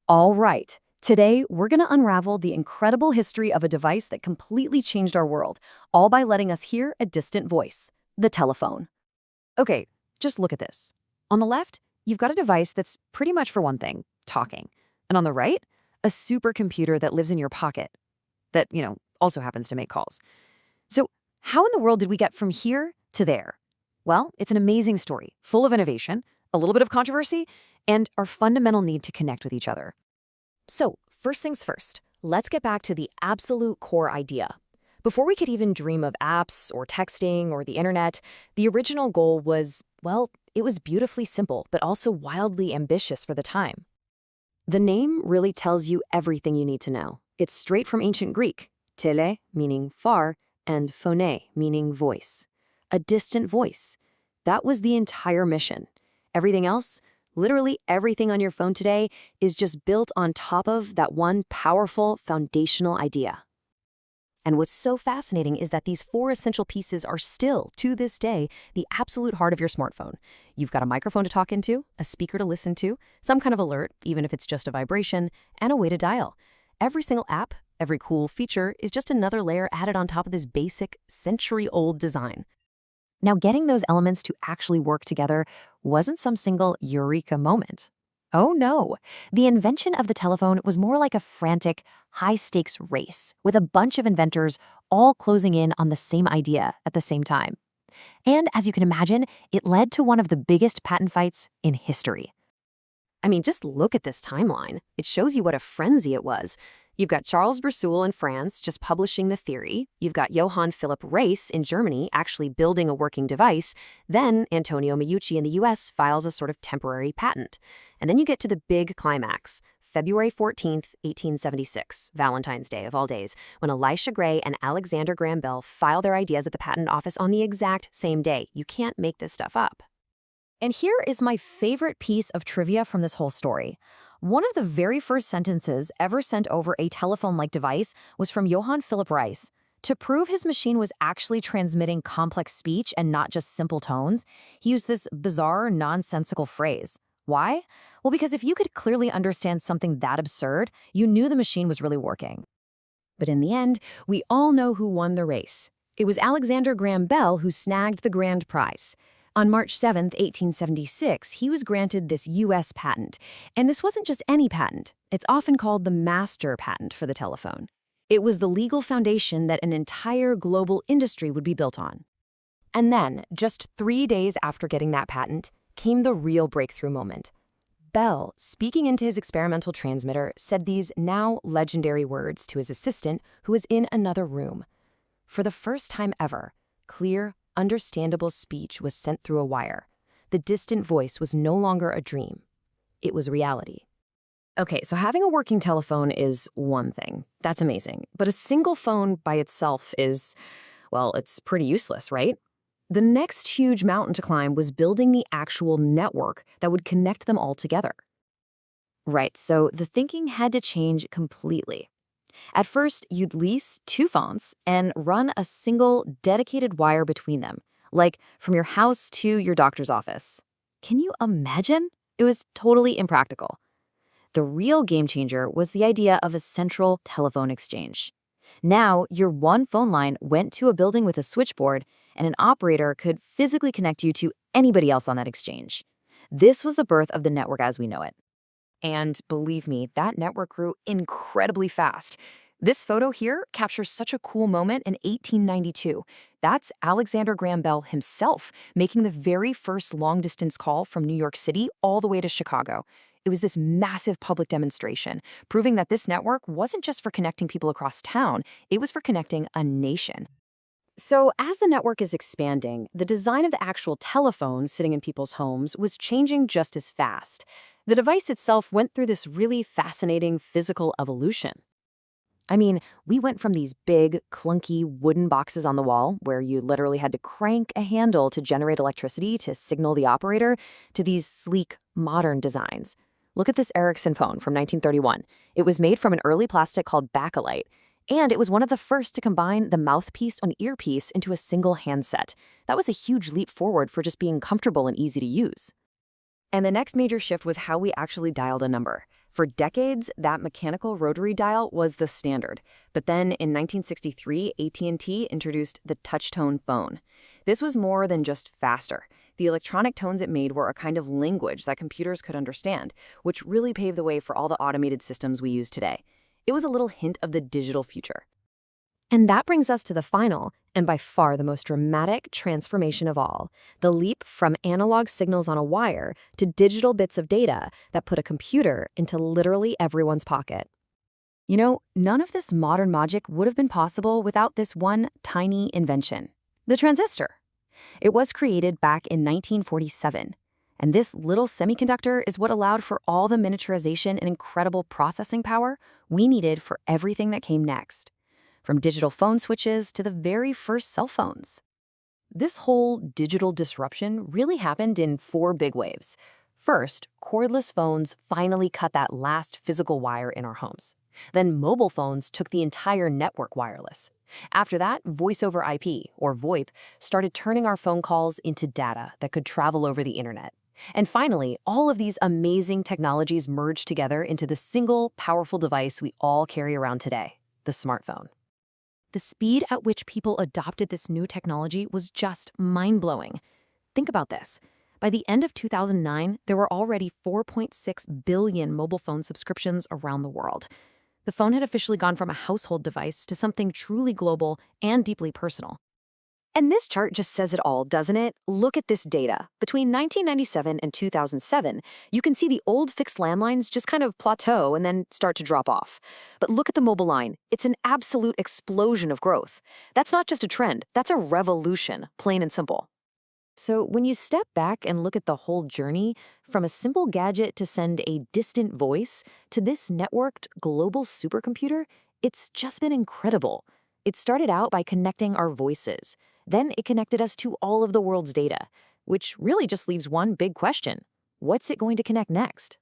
All right. Today, we're going to unravel the incredible history of a device that completely changed our world, all by letting us hear a distant voice, the telephone. Okay, just look at this. On the left, you've got a device that's pretty much for one thing, talking. And on the right, a supercomputer that lives in your pocket that, also happens to make calls. So, how in the world did we get from here to there? Well, it's an amazing story, full of innovation, a little bit of controversy, and our fundamental need to connect with each other. So, first things first, let's get back to the absolute core idea. Before we could even dream of apps or texting or the internet, the original goal was, well, it was beautifully simple, but also wildly ambitious for the time. The name really tells you everything you need to know. It's straight from ancient Greek, tele, meaning far, and phone, meaning voice. A distant voice. That was the entire mission. Everything else, literally everything on your phone today, is just built on top of that one powerful foundational idea. And what's so fascinating is that these four essential pieces are still, to this day, the absolute heart of your smartphone. You've got a microphone to talk into, a speaker to listen to, some kind of alert, even if it's just a vibration, and a way to dial. Every single app, every cool feature is just another layer added on top of this basic, century-old design. Now, getting those elements to actually work together wasn't some single eureka moment. Oh no, the invention of the telephone was more like a frantic, high-stakes race with a bunch of inventors all closing in on the same idea at the same time. And as you can imagine, it led to one of the biggest patent fights in history. I mean, just look at this timeline. It shows you what a frenzy it was. You've got Charles Bersoul in France just publishing the theory. You've got Johann Philipp Reis in Germany actually building a working device. Then Antonio Meucci in the US files a sort of temporary patent. And then you get to the big climax, February 14th, 1876, Valentine's Day of all days, when Elisha Gray and Alexander Graham Bell file their ideas at the patent office on the exact same day. You can't make this stuff up. And here is my favorite piece of trivia from this whole story. One of the very first sentences ever sent over a telephone-like device was from Johann Philipp Reis. To prove his machine was actually transmitting complex speech and not just simple tones, he used this bizarre, nonsensical phrase. Why? Well, because if you could clearly understand something that absurd, you knew the machine was really working. But in the end, we all know who won the race. It was Alexander Graham Bell who snagged the grand prize. On March 7, 1876, he was granted this U.S. patent. And this wasn't just any patent. It's often called the master patent for the telephone. It was the legal foundation that an entire global industry would be built on. And then, just 3 days after getting that patent, came the real breakthrough moment. Bell, speaking into his experimental transmitter, said these now legendary words to his assistant, who was in another room. For the first time ever, clear, understandable speech was sent through a wire. The distant voice was no longer a dream. It was reality. Okay, so having a working telephone is one thing. That's amazing. But a single phone by itself is, well, it's pretty useless, right? The next huge mountain to climb was building the actual network that would connect them all together. Right, so the thinking had to change completely. At first, you'd lease 2 phones and run a single dedicated wire between them, like from your house to your doctor's office. Can you imagine? It was totally impractical. The real game changer was the idea of a central telephone exchange. Now, your one phone line went to a building with a switchboard, and an operator could physically connect you to anybody else on that exchange. This was the birth of the network as we know it. And believe me, that network grew incredibly fast. This photo here captures such a cool moment in 1892. That's Alexander Graham Bell himself making the very first long-distance call from New York City all the way to Chicago. It was this massive public demonstration, proving that this network wasn't just for connecting people across town, it was for connecting a nation. So as the network is expanding, the design of the actual telephone sitting in people's homes was changing just as fast. The device itself went through this really fascinating physical evolution. I mean, we went from these big, clunky wooden boxes on the wall, where you literally had to crank a handle to generate electricity to signal the operator, to these sleek, modern designs. Look at this Ericsson phone from 1931. It was made from an early plastic called bakelite, and it was one of the first to combine the mouthpiece and earpiece into a single handset. That was a huge leap forward for just being comfortable and easy to use. And the next major shift was how we actually dialed a number. For decades, that mechanical rotary dial was the standard. But then in 1963, AT&T introduced the touch-tone phone. This was more than just faster. The electronic tones it made were a kind of language that computers could understand, which really paved the way for all the automated systems we use today. It was a little hint of the digital future. And that brings us to the final, and by far the most dramatic transformation of all, the leap from analog signals on a wire to digital bits of data that put a computer into literally everyone's pocket. You know, none of this modern magic would have been possible without this one tiny invention, the transistor. It was created back in 1947, and this little semiconductor is what allowed for all the miniaturization and incredible processing power we needed for everything that came next, from digital phone switches to the very first cell phones. This whole digital disruption really happened in 4 big waves. First, cordless phones finally cut that last physical wire in our homes. Then mobile phones took the entire network wireless. After that, voice over IP, or VoIP, started turning our phone calls into data that could travel over the internet. And finally, all of these amazing technologies merged together into the single, powerful device we all carry around today, the smartphone. The speed at which people adopted this new technology was just mind-blowing. Think about this. By the end of 2009, there were already 4.6 billion mobile phone subscriptions around the world. The phone had officially gone from a household device to something truly global and deeply personal. And this chart just says it all, doesn't it? Look at this data. Between 1997 and 2007, you can see the old fixed landlines just kind of plateau and then start to drop off. But look at the mobile line. It's an absolute explosion of growth. That's not just a trend, that's a revolution, plain and simple. So when you step back and look at the whole journey, from a simple gadget to send a distant voice to this networked global supercomputer, it's just been incredible. It started out by connecting our voices. Then it connected us to all of the world's data, which really just leaves one big question. What's it going to connect next?